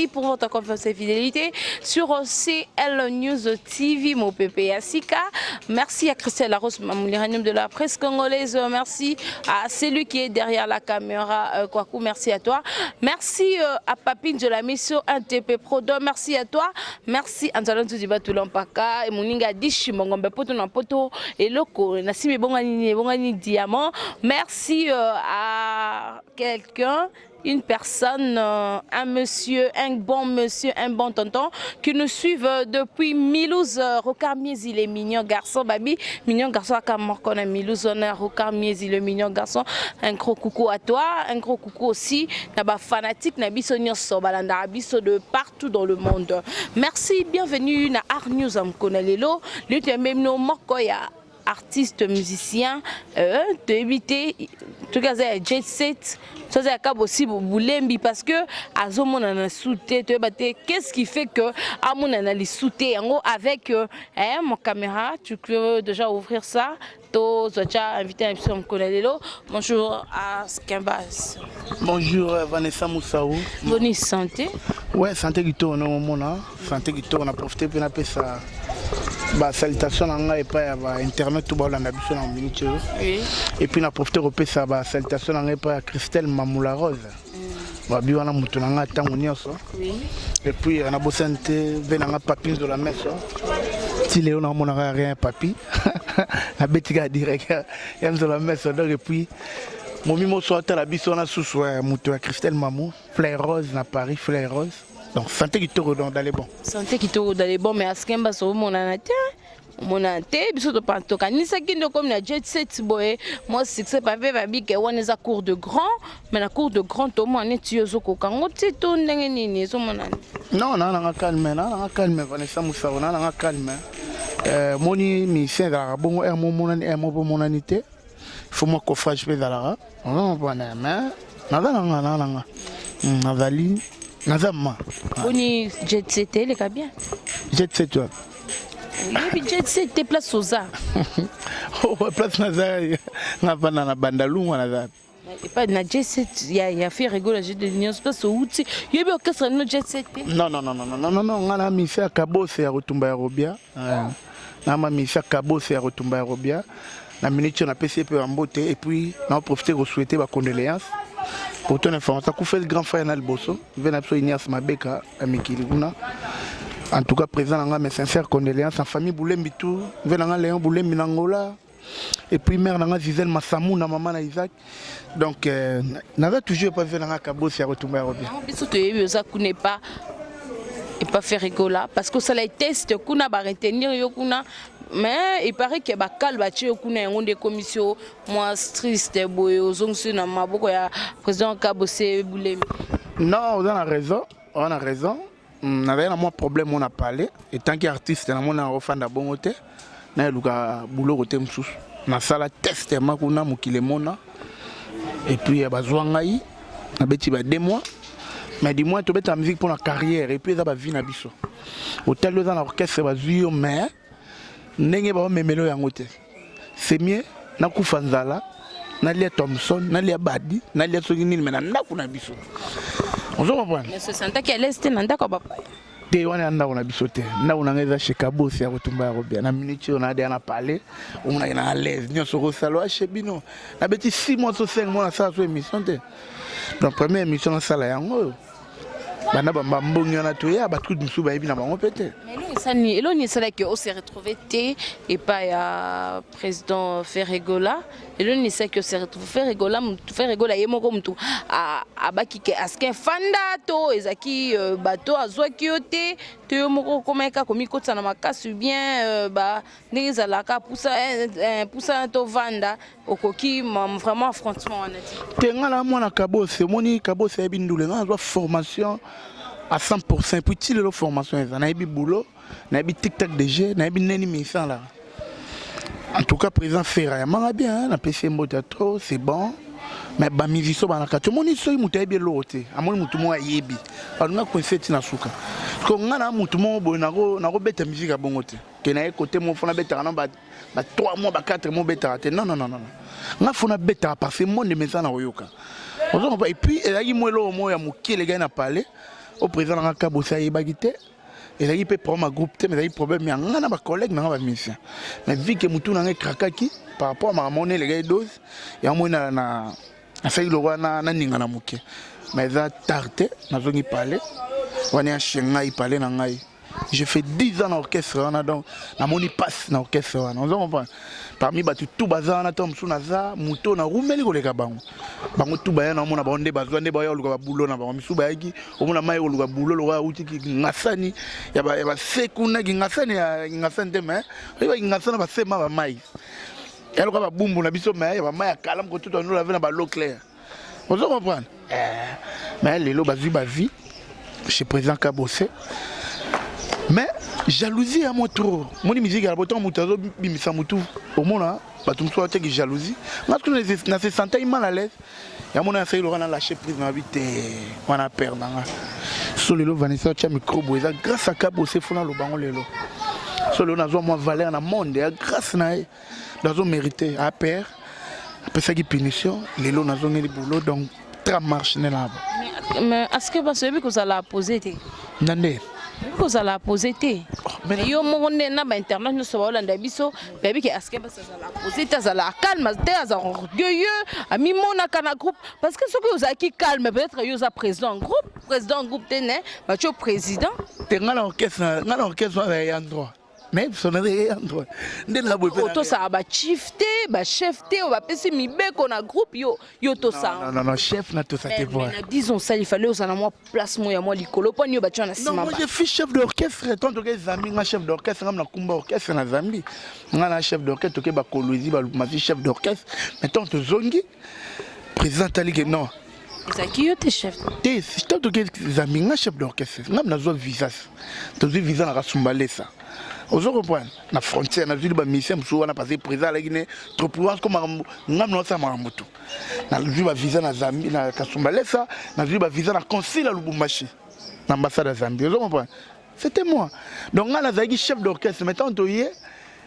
Pour votre confiance et fidélité sur CL News TV, mon pépé Asika. Merci à Christelle Laros, l'uranium de la presse congolaise. Merci à celui qui est derrière la caméra, Kwaku. Merci à toi. Merci à Papine de la mission NTP Prodo. Merci à toi. Merci à Nzalon Tudiba Tulampaka et Moninga Dishi Mongombe Poto Nampoto et Loko Nassimi Bongani Diamant. Merci à quelqu'un. Une personne, un monsieur, un bon tonton qui nous suivent depuis Milouz, Rocard-Miez, il est mignon garçon, baby, mignon garçon à Kamorkona, Milouz, Rocard-Miez, il est mignon garçon. Un gros coucou à toi, un gros coucou aussi, naba fanatique, nabiso nyonso, balanda abiso de partout dans le monde. Merci, bienvenue na Art News Amkonalelo, le même nom Mokoya. Artiste, musicien, de éviter, tout cas, jet set, ça c'est aussi Boulembi parce que à ce moment on a sauté, qu'est-ce qui fait que à mon on a sauté avec mon caméra, tu peux déjà ouvrir ça, tu as déjà invité un petit peu. Bonjour à Skimbas. Bonjour Vanessa Moussaou. Bonne santé. Ouais, santé qui tourne au moment, santé qui tourne, on a profité pour appeler ça. Bah, salutation à internet tout le monde et puis on a profité de ça bah salutation à Christelle Mamoula Rose bah bien on a monté dans temps et puis on a bossé venant papier de la messe si Léon a mon rien papi la bête direct il y a de la messe et puis mon mimo soit à la biso on a sous monté à Christelle Mamou Fleur Rose à Paris Fleur Rose. Donc, santé qui te redonne dans les bons. Santé qui te redonne dans les bons, mais à ce qu'il y a mon anaté, mon anaté, biso de pantoka. Ni ça qui ne comme la jet set boy. Moi, c'est pas vrai, babi, que on est à cours de grand, mais la cours de grand, au moins, on est tué au Kokango, tu ton n'engeni, so mon anaté. Non, non, on a calme, Vanessa Moussa, on a calme. Moni, mi c'est dans la bonne air, mon anité. Il faut moi qu'on fasse des alara. On va mais nada, Nazali. Nazama. Boni jet set les cas bien. Jet set toi. Oui, jet set te place aux arts. Oh, place Nazari. Na bana na bandalou Nazari. Et pas na jet set, il y a fait rigoler j'ai de l'union place au outil. Il y a bien orchestre no jet set. Non, on a mis ça Kabose à Rotumba Robia. On a mis ça Kabose à Rotumba Robia. La minute on a passé peu en beauté et puis on a profité de souhaiter ma condoléances. Pour ton information, ça fait le grand frère Nalboso, vient absolument Ignace Mabeka à Mikiluna. En tout cas, présent dans mes sincères condoléances en famille Boulembi tout, vient Léon Boulembi Nangola, et puis mère dans Zizel Massamou, na maman na Isaac. Donc, n'avait toujours pas vu dans Kabo si à retourner à Robia. Ça n'est pas et pas faire rigoler parce que ça les teste kuna ba retenir yo kuna. Mais il paraît que bakal bachi okuna yon des commissions moi triste boy ozongsi na maboko ya président Kabose Boulembi. Non, on a raison, on avait un problème on a parlé et tant qu'artiste na mona ofanda bongote na luka boulot côté msous na sala test makuna mukile mona et puis bazwa ngai na beti ba 2 mois mais dis-moi tu beta musique pour la carrière et puis ça va vie na biso hôtel dans l'orchestre bazui mais ndenge ba memelo yango te c'est mieux nakufa nzala nalia Thompson nalia Badi nalia Soginil mais na ndaku na biso on se comprend mais c'est santa qui est l'est na ndako papa te wana ndaku na biso te ndaku na ngeza chez Kabose ya Rotumba Robia na minute on a déjà parlé on a na l'aise nyonso ko salo chez bino na beti 6 mois so 5 mois ça so émission te donc première émission na sala yango bana bamba mbongi na to ya ba tout musu ba ebina bango pete mais là on est que on s'est retrouvé et pas ya président Ferregola et là on est que s'est retrouvé Ferregola yemoko mtu abaki ke askin fanda to ezaki bato azwaki yote to yomoko komeka komikotsa na makasi bien ba ndeza la ka poussa to vanda okoki vraiment affrontement on a dit tengala mwana Kabose moni Kabose ebindule ngazwa formation à 100% puis tu le formation on a eu boulot on a eu tic-tac de jeu on a eu neni mission là en tout cas président Ferra m'a bien na PC Mbota trop c'est bon mais ba musicien ba na kato moni so muta bien loté amoni mutu mo ayebi alunga concert na suka ko ngana mutu mo bo na go beta musique bongote ke na côté mo fona beta na ba 3 mois ba 4 mois beta non nga fona beta parce que monde mais ça na oyoka et puis il y a mo ya mokile gars na parler au président de Kabosé Ayebagité. Il a eu problème à groupe, mais il a eu problème avec mes collègues, mes musiciens. Mais vu que Moutou n'a pas par rapport à ma monnaie, les gars, dose, il y a un moyen à faire le roi na ningana muke. Mais il a tardé, n'a pas parlé. On est à Shanghai, parler n'angai. J'ai fait 10 ans dans l'orchestre, donc na moni passe dans l'orchestre. On comprend. Parmi tout bazar na tom sunaza, Moutou na roumeli ko leka bango. Bango tout baya na mona bonde bazwa nde baya luka bulo na bango misu bayaki, omona mai luka bulo lo wa uti ki ngasani ya ba sekuna ki ngasani ya ngasani te mais, ba ngasana ba sema ba mai. Ya luka ba bumbu na biso mai ya ba mai kalam ko tout on la na ba l'eau claire. On comprend. Mais lelo bazi chez président Kabosé. Mais jalousie à mon tour. Mon musique à l'automne, moutazo bimisa moutou. Au monde là, bah tout le monde a jalousie. Moi je se sentais mal à l'aise. Il y a mon affaire Laurent lâché prise dans la vie on a perdu. Sur le lot Vanessa tu as micro boisa grâce à Kabosé fona le bango lelo. Sur le nazo moi valeur dans monde grâce na nazo mérité à perdre. Après ça qui punition, lelo nazo ngeli boulot donc très marche là. Mais est-ce que vous que ça l'a posé Nandé. Vous allez poser té. Mais yo mon na ba internet no so wala ndabiso, baby ke aske ba ça la poser té ça la calme, té ça orgueilleux, ami mona kana groupe parce que ce que vous avez calme peut-être yo za président groupe té né, ba tu président. Té ngala orchestre ya endroit. Mais son endroit. Ndé la boy. Auto ça ba chef té, on va passer mi beko na groupe yo to ça. Non, chef na to ça te voit. Mais disons ça il fallait aux moi place moi ya moi likolo pas yo ba tu na sima. Non, moi je suis chef d'orchestre, tant que les amis nga chef d'orchestre ngam na kumba orchestre na Zambie. Nga chef d'orchestre to ke ba Kolwezi ba ma chef d'orchestre. Mais tant que zongi président ali que non. Ça qui yo te chef. Té, tant que les amis nga chef d'orchestre. Ngam na zo visas. To zo visa na Kasumbalesa. Vous comprenez? La frontière, na ville ba mission mso wana passé président la Guinée trop province comme ngam no sa mamutu. Na ville ba visa na Zambie na Kasumbalesa, na ville ba visa na consul à Lubumbashi. Na ambassade de Zambie. Vous comprenez? C'était moi. Donc ngala zaki chef d'orchestre mais tant toyé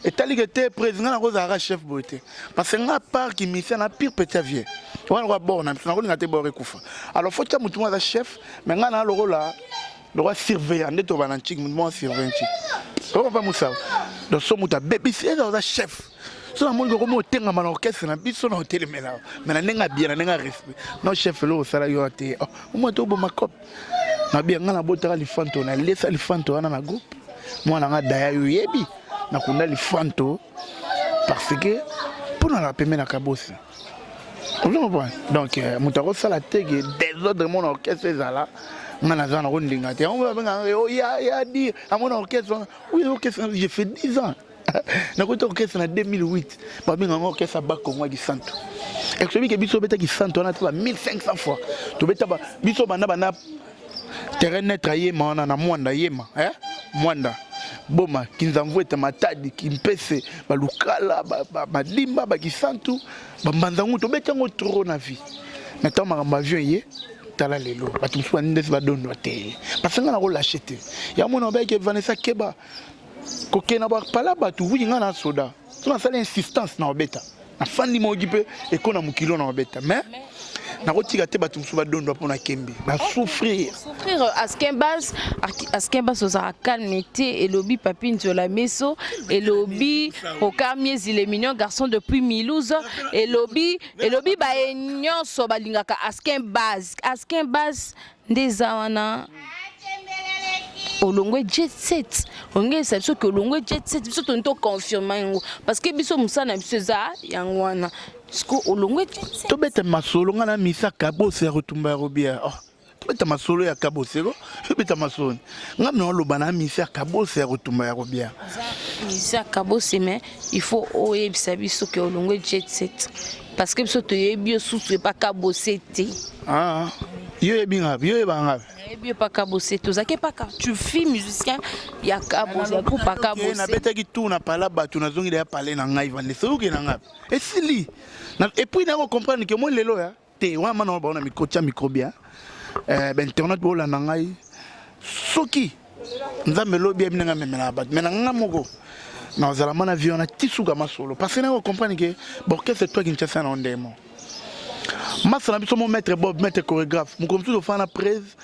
et tali que était président na Rosara chef beauté. Parce que nga part qui mission na pire petit vieux. Wana wa bon na ngate bo rekufa. Alors faut que mutu moi chef mais nga na le rôle là le roi surveillant de to banantique moi surveillant. On va moussa. Donc son mouta bébé c'est le chef. So na mongo comme otenga ma orchestre na biso na hotel mela. Mais na nenga bien na nenga respect. Non chef lo sala yo ate. O mo to bo makop. Na bien nga na botara lifanto na lesa lifanto wana na groupe. Moi na nga daya yo yebi. Na kunda lifanto parce que pour na la peme na Kabosé. Donc moutaro sala tege désordre mon orchestre là. On va dire à mon orchestre, oui, orchestre, j'ai fait 10 ans. Dans le orchestre en 2008, je suis un orchestre à Bakongo qui santo. Et celui qui est biso beta qui santo, on a trouvé 1500 fois. Tu beta biso bana terrain net à Yema, on a Mwanda Yema, hein? Mwanda. Boma, qui nous envoie ta matadi, qui me pèse, balukala, balimba, qui santo, banzangu, tu beta un trop na vie. Maintenant, ma vie tala lelo batu msuwa ndes badondo te parce que nga na ko lâcher ya mona ba ke Vanessa Keba ko kena ba pala batu wi nga na soda so na sala insistance na obeta na fandi mo gipe e kona mukilo na obeta mais na ko tika te batu msuwa badondo pona kembe ba souffrir askembas oza calmité et lobby papine sur la meso et lobby au camier il est mignon garçon depuis Milouze et lobby ba enyon so balingaka askembas ndezawana olongwe jet set onge ça ce que olongwe jet set biso tonto confirmer yango parce que biso musana biso za yango wana sko olongwe jet set to beta masolo ngana misa Kabosé retumba robia beta masolo ya Kabosé ko beta masolo ngamna lobana misa Kabosé retumba ya robia misa Kabosé mais il faut oyebisa biso que olongwe jet set parce que biso to yebi osusu pas Kabosé te yo yebi ngapi yo yeba bien pas Kabosé tozake pas tu fais musicien ya Kabosé groupe pas Kabosé na betaki tout na pala batu na zongi ya parler na ngai vande soki na ngapi esili et puis na comprendre que moi lelo ya te wa mana ba na mikocha microbia internet bo la na ngai soki nzambe lobi bi nga memela bat mena nga moko na zala mana avion na tisuka masolo parce que na comprendre que borke c'est toi qui tient ça en démon. Masana biso mon maître Bob maître chorégraphe mon comme tout de faire la presse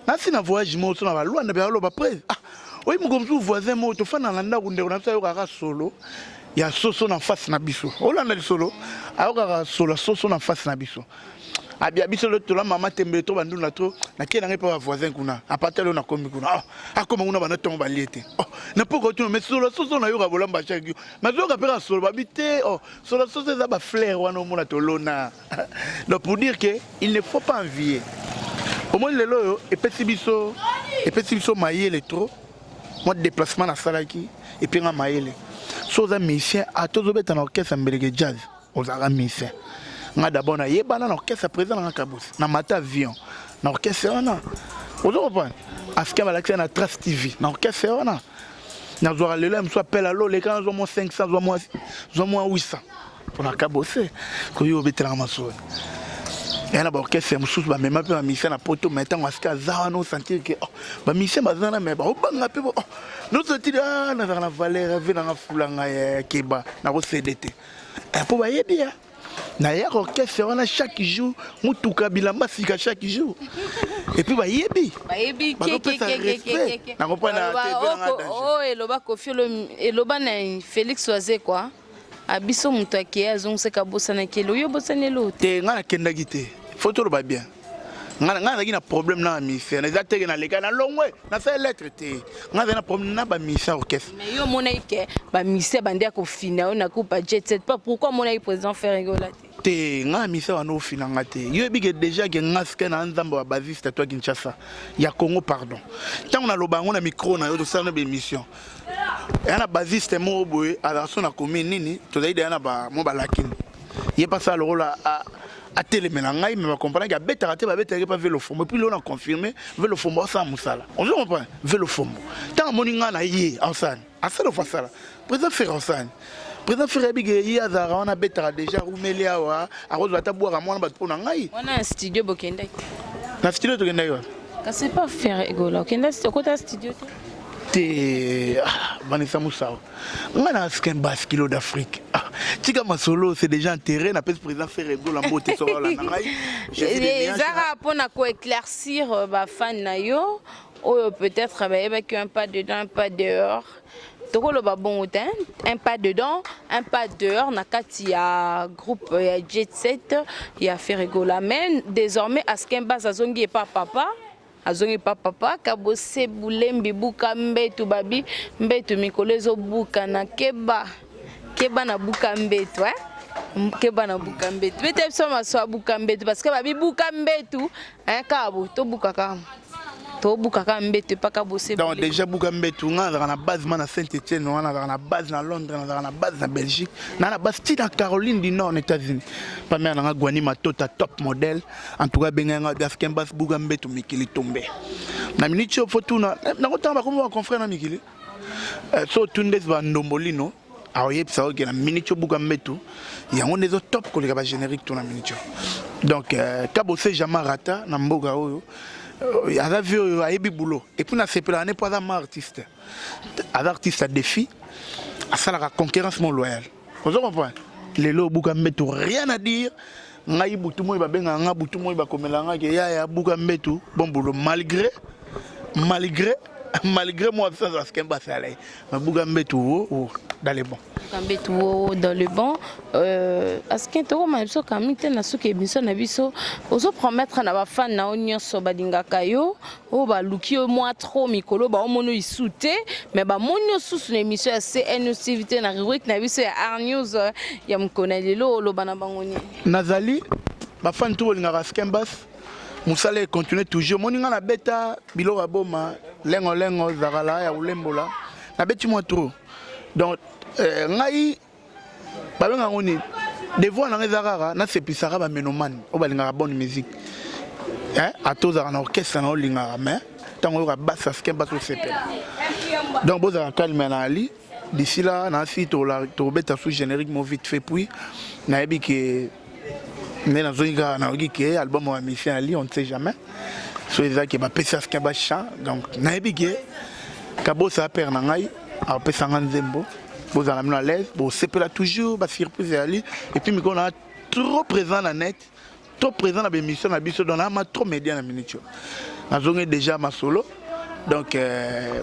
nasi na voyage mo so na balwa na ba loba presse ah oui mo comme voisin mo to fana na ndako ndeko na sayo kaka solo ya soso na face na biso olanda solo ayoka solo soso na face na biso abia biso le to la mama tembe to bandu na to na kena ngai pa voisin kuna apatelo na komi kuna ah akoma kuna bana tongo baliete oh na poko to mais solo soso na yoka bolamba chaki mazoka pera solo babité oh solo soso za ba fleur wana mona to lona donc pour dire que il ne faut pas envier au moins le loyo et petit biso maïele trop moi déplacement na salaki et puis nga maïele so za musicien a tozo beta na orchestre mbelege jazz ozara musicien nga d'abord na yebana na orchestre présent na kabus na mata avion na orchestre wana ozo comprendre aska balaxia na Trace TV na orchestre wana na zora lelo mso appelle allo les quand zo mo 500 zo mo 800 pour na kabose ko yo betela maso et na ba orchestre mso ba même pas musicien na poto maintenant aska za no sentir que ba musicien bazana mais ba obanga pe no sentir na na valeur ve na fulanga keba na ko CDT pour ba yebia na ya orchestre wana chaque jour mutuka bilamba sika chaque jour et puis ba yebi na comprendre oh eloba kofiolo eloba na Félix Oise quoi abiso mutu akie azongse kabosa na kelo yo bosane lo te ngana kenda gite photo lo ba bien ngana na problème na mission na zateke na leka na longwe na fait lettre te ngana na problème na ba mission orchestre mais yo mona ike ba mission bande ko fina na coupa jet set pas pourquoi mona i président faire rigola te ngana mission wana ofina ngate yo bige déjà que ngaske na nzambo wa basiste toi Kinshasa ya Congo pardon tant na lobango na micro na yo to sana be mission yana basiste mo boye ala so na commune nini to zaidi yana ba mo balakini ye pas ça le rôle à télémena ngai mais va comprendre que beta raté ba beta pas vélo fombo puis là on a confirmé vélo fombo ça musala on comprend vélo fombo tant moninga na yé ensan asalo fasala président faire ensan président faire bige yi azara on a beta déjà rumeli awa a rozo taboira mwana ba pona ngai on a un studio bokenda na studio to kenda yo ka c'est pas faire rigola kenda kota studio te Vanessa Moussao ngana skin basse kilo d'Afrique tika masolo c'est déjà enterré na pèse président faire rigola mbote so la ngai ezara pona ko éclaircir ba fan na yo ou peut-être ba que un pas dedans un pas dehors tokolo ba bon autant un pas dedans un pas dehors na kati ya groupe ya Jet Set ya faire rigola mais désormais askin basse azongi et pas papa azongi papa kabose bulembi buka mbetu babi mbetu mikolezo buka na keba na buka mbetu keba na buka mbetu bete soma so buka mbetu parce que babi buka mbetu kabo to buka ka mbetu pa kabose donc déjà buka mbetu nga na base na Saint-Étienne on a na base na Londres on a na base na Belgique na base na Caroline du Nord aux États-Unis pas mer na Gwani Matota top modèle en tout cas benga nga Africain base buka mbetu mikili tombe na minute photo na kotamba comme confrère na mikili so tundes ba ndombolino aoyep ça ok na minute buka mbetu yango nezo top koleka ba générique to na minute donc kabose jamais rata na mboga oyo à vu à boulot et puis on a fait planer pas un artiste à défi à ça la concurrence mon loyal vous comprenez les lots bougambetu rien à dire ngai butu moi ba benga nga butu moi ba komela nga ke ya bougambetu bon boulot malgré moi ça ce qu'un basse allait bougambetu dans les bons Kambetu dans le bon askin to ma biso kamite na suke biso na biso ozo promettre na ba fan na onyo so badinga kayo o ba luki moi trop mikolo ba omono isute mais ba monyo susu na émission ya CNCVT na rubrique na biso ya R News ya mkona lelo lo bana bangoni nazali ba fan to linga askin basse musale continue toujours moninga na beta bilo ba boma lengo zakala ya ulembola na beti moi trop donc ngai babenga ngoni devoir na ngezarara na sepisara ba menoman o balinga bonne musique atoza na orchestre na olinga mais tango ka basse aske basso sepela donc boza calme na ali d'ici là na si to beta sous générique mo vite fait puis na ebi que mais na zonga na ogi que album wa Michel Ali on ne sait jamais so eza que ba pesa aske ba chant donc na ebi que kabosa père na ngai a pesa nzembo vous en amenez à l'aise, bon c'est là toujours, bah surprise ali et puis on a trop présent dans net, trop présent dans l'émission, dans la biso dans la trop média dans minute. nazongi déjà ma solo. Donc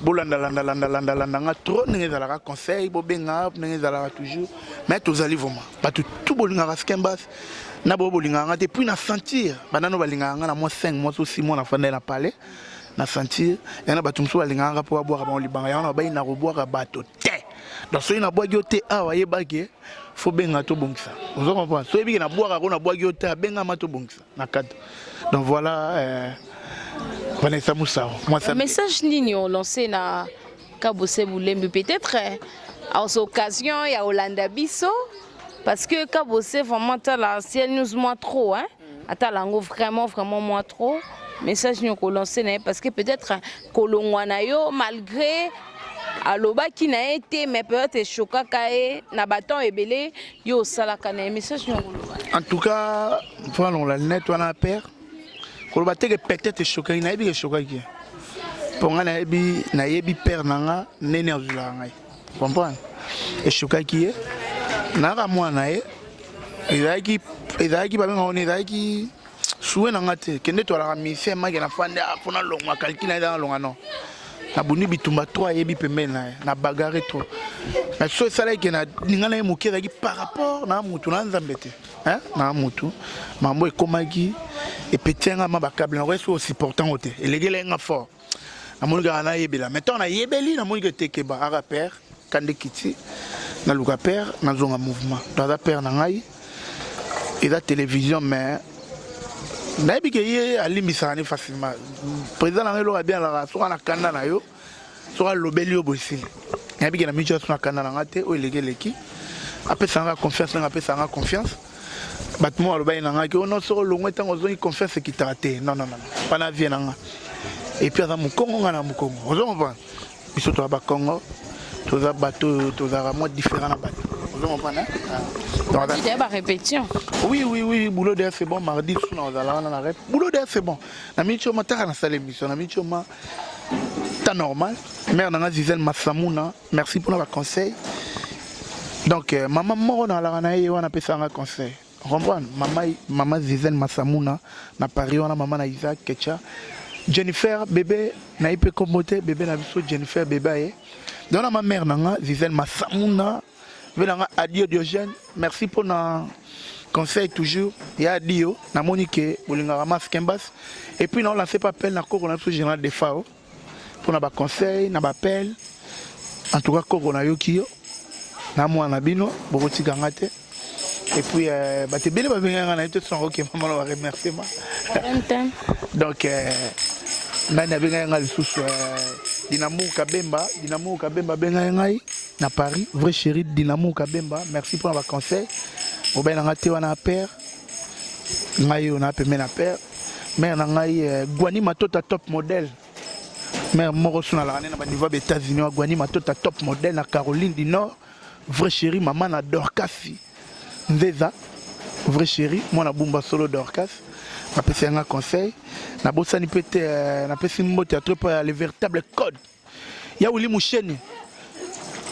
bolanda trop ndenge ezalaka conseil bobenga ndenge ezalaka toujours mais tozali vraiment bato tout bolingaka skembas na bolingaka te puis na sentir banano balingaka na moi 5 mois ou 6 mois na fanda na parler na sentir et na bato mso balingaka po boire ba libanga yana ba ina boire bato te donc so ina boire te awa yebaki faut benga to bongisa vous comprenez so yebi na boire ko na boire te benga ma to bongisa na cadre donc voilà Vanessa Moussa. Le message nini on lancé na Kabose Boulembi peut-être à occasion il y a Olanda Bisso parce que Kabose vraiment t'as la ciel news moins trop hein attends lango vraiment moins trop message ni on lancé parce que peut-être kolongwana yo malgré aloba qui n'a été mais peut-être choquant kae na baton ebele yo sala kana message ni en tout cas voilà la net on a peur ko ba teke peut-être choqué na yebi choqué qui pour nga na yebi père nanga nene azula ngai comprendre et choqué qui na ka mwana ezaki ba nga on ezaki soué nanga te kende to la mission ma na fanda pona longwa kalkina dans longa non na buni bitumba 3 yebi pembena na bagarre trop mais so sala ki na ningana ye moki ezaki par rapport na mutu na nzambete hein na mutu mambo ekomaki et petenga ma bakable na reso aussi important ote elegele nga fort na monika na yebela maintenant na yebeli na monika tekeba ara père kande kiti na luka père na zonga mouvement dans la père na ngai et la télévision mais nayebi ke ye alimbisaka ne facilement président na ngai loka bien la soka na kanda na yo soka lobeli yo bosili nayebi ke na micho na kanda na nga te o elegeleki apesanga confiance na apesanga confiance batmo aloba na nga ke ono soko longwe tango zongi confiance kitaka te non pas na vie na nga et puis aza mokongo nga na mokongo ozo comprendre biso to ba Congo toza bato toza mo différent na bato ozo comprendre il y a une répétition. Oui, boulot d'air c'est bon, mardi, on va aller la rep. Boulot d'air c'est bon. Na micho ma ta na salle émission, na micho ma ta normal. Mère na Zizel Massamouna, merci pour le conseil. Donc maman moro na la na on appelle ça un conseil. Comprendre? Maman Zizel Massamouna na Paris on a maman na Isaac Ketcha. Jennifer bébé na ipe commoté bébé na biso Jennifer bébé. Donc ma mère na Zizel Massamouna venanga adio Diogène, merci pour nos conseils toujours. Il y a Dio, na Monique, Bolinga Ramas Kembas. Et puis on lancé pas appel na corona sur général de FAO pour na conseil, na appel. En tout cas corona yokio, na moi na bino, bokoti gangate. Et puis bah te belle ba venga na tout son OK maman va remercier moi. Donc nani abenga nga lisusu Dinamo Kabemba benga ngai na Paris vrai chéri Dinamo Kabemba merci pour la conseil au ben nga te wana père ngai on a pemé na père mère na ngai Gwani Matota top modèle mère moko suna la na ba niveau des États-Unis Gwani Matota top modèle na Caroline du Nord vrai chéri maman na Dorcas Nzeza vrai chéri moi na Bumba solo Dorcas na pesi un conseil na bosani pete na pesi mbote trop le véritable code ya Willy Moucheni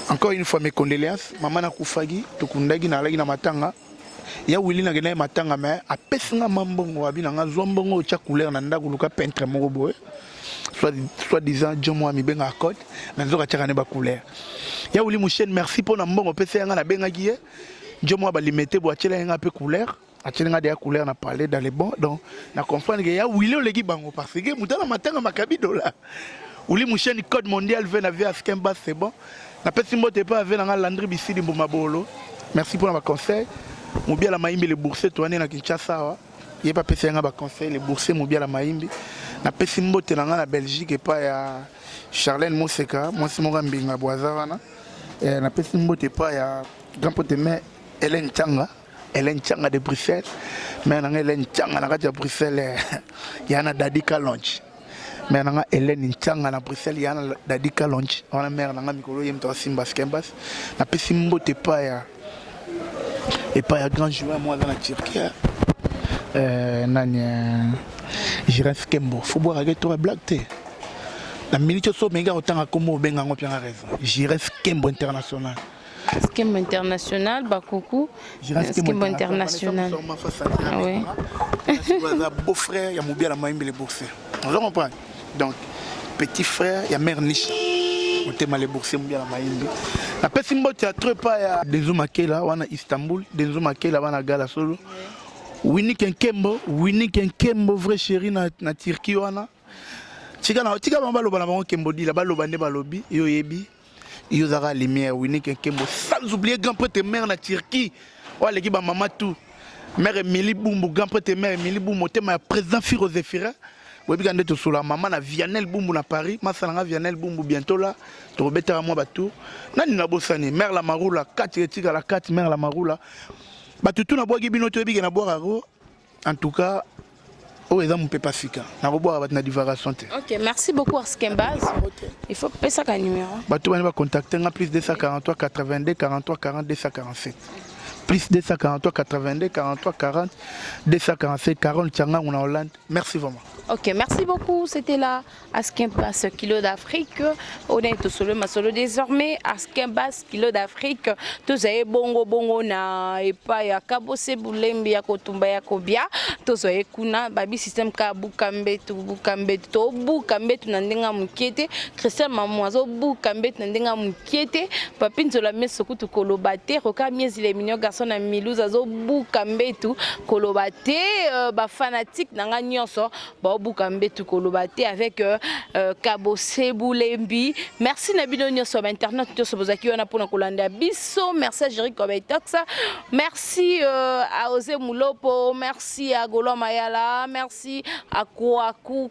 encore une fois mes condoléances maman na kufagi tukundagi na lagi na matanga ya Willy na gena matanga mais a pesi nga mambongo abina nga zombongo cha couleur na ndaku luka peintre moko boye soit disant jomo mi benga code na nzoka cha ne ba couleur ya Willy Moucheni merci pour na mbongo pesi nga na benga kiye jomo ba limiter bo achela nga pe couleur achelinga des couleurs na parler dans les bons donc na comprendre que ya Willy olegi bango parce que mutana matanga makabi dola Willy Moucheni code mondial vient à via Skemba c'est bon na pesi mbote pas avec na Landry Bisidi Mbomabolo merci pour ma conseil mobia la maimbi le boursier toane na Kinshasa wa yé pas pesi nga ba conseil le boursier mobia la maimbi na pesi mbote na na Belgique et pas ya Charlène Moseka moi c'est mon mbinga boazana na pesi mbote pas ya grand pote mais Hélène Changa de Bruxelles mais na Hélène Changa na de Bruxelles yana Dadika Lounge mais na Hélène Changa na Bruxelles yana Dadika Lounge on a mère na mikolo yem to Simba Skembas na pesi mbote pas ya et pas ya grand joueur moi dans la Turquie nani Jiref Kembo faut boire avec toi black té la minute so menga otanga comme benga ngo pianga raison Jiref Kembo international Skembo international, Bakoukou. Skembo international. Ah oui. Beau-frère, il y a Moubiala Maïmbe les boursiers. On comprend. Donc, petit frère, il y a mère Nisha. On t'aime les boursiers, Moubiala Maïmbe. La personne qui a trop pas des hommes là, on a Istanbul, des hommes là, on a Gala Solo. Winnie Kenkembo, vrai chéri na Turquie, on a. Tika bamba loba na bango Kembo di la baloba ne balobi yo yebi yo zara lumière Winnie Kenkembo sans oublier grand prêtre mère na Turquie wa leki ba mama tout mère Emily Bumbu grand prêtre mère Emily Bumbu tema président Firo Zefira webi kande to sula maman na Vianel Bumbu na Paris masalanga Vianel Bumbu bientôt là to robeta moi batou nani na bosani mère la Marula 4 tika la 4 mère la Marula batu tout na boa gibino to yebi na boa ro en tout cas. Oh, ils ont pas Pacifica. Ok, merci beaucoup Askembaz. Il faut payer ça quel numéro. Tu vas contacter plus 243 82 43 40 247. Plus 243 82 43 40 247 Carole Tchanga on a Hollande. Merci vraiment. Ok, merci beaucoup. C'était là Askembaz Kilo d'Afrique. On est tout solo, ma solo désormais. Askembaz Kilo d'Afrique. Tous avez bongo na et pas ya kabose bulembi ya kotumba ya kobia. Tous avez kuna babi système ka bukambe tu nandenga mukete. Christian mamwazo bukambe tu nandenga mukete. Papin zola mesoku tu kolobate. Roka miezi les mignons garçons na milouza zo bukambe tu kolobate. Ba fanatique nanga nyonso. Bukambe tu kolobate avec Kabose Boulembi. Merci Nabino sur internet tout ce bozaki on a pour kolanda biso. Merci à Jerry Kobetox. Merci à Ose Moulopo, merci à Golo Mayala, merci à Kwaku,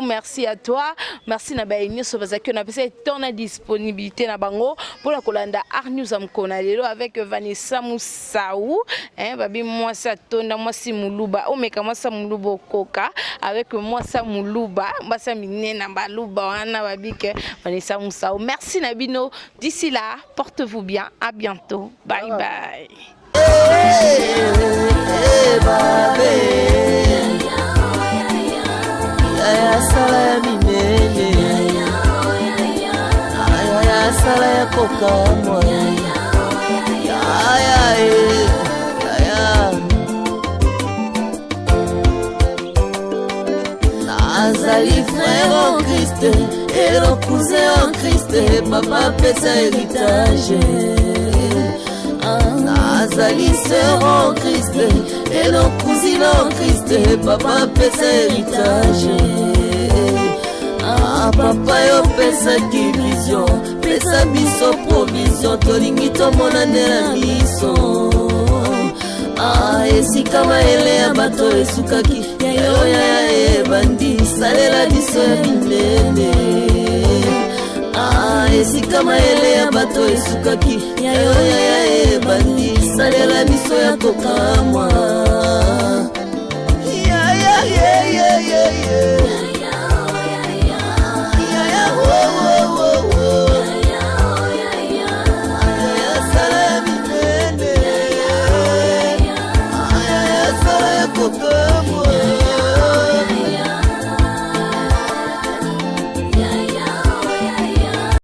merci à toi. Merci Nabaini sur bozaki on a passé ton disponibilité na bango pour la kolanda Arnews Amkona lelo avec Vanessa Moussaou, hein babi moi ça tonda moi si Muluba, o meka moi ça Mulubo Koka avec moi ça Moulouba, moi ça Minena Balouba, Anna Babike, Vanessa Moussao. Merci Nabino. D'ici là, portez-vous bien. À bientôt. Bye bye. Nazali frère en Christ et le cousin en Christ et papa fait sa héritage. Nazali sœur en Christ et le cousin en Christ et papa fait sa héritage. Papa yo pesa ki vision pesa biso provision tolingi tomonane na miso. Esika maele ya bato esukaki yayo ya ebandi salela biso ya minene. Esika maele ya bato esukaki yayo ya ebandi salela biso ya kokamwa.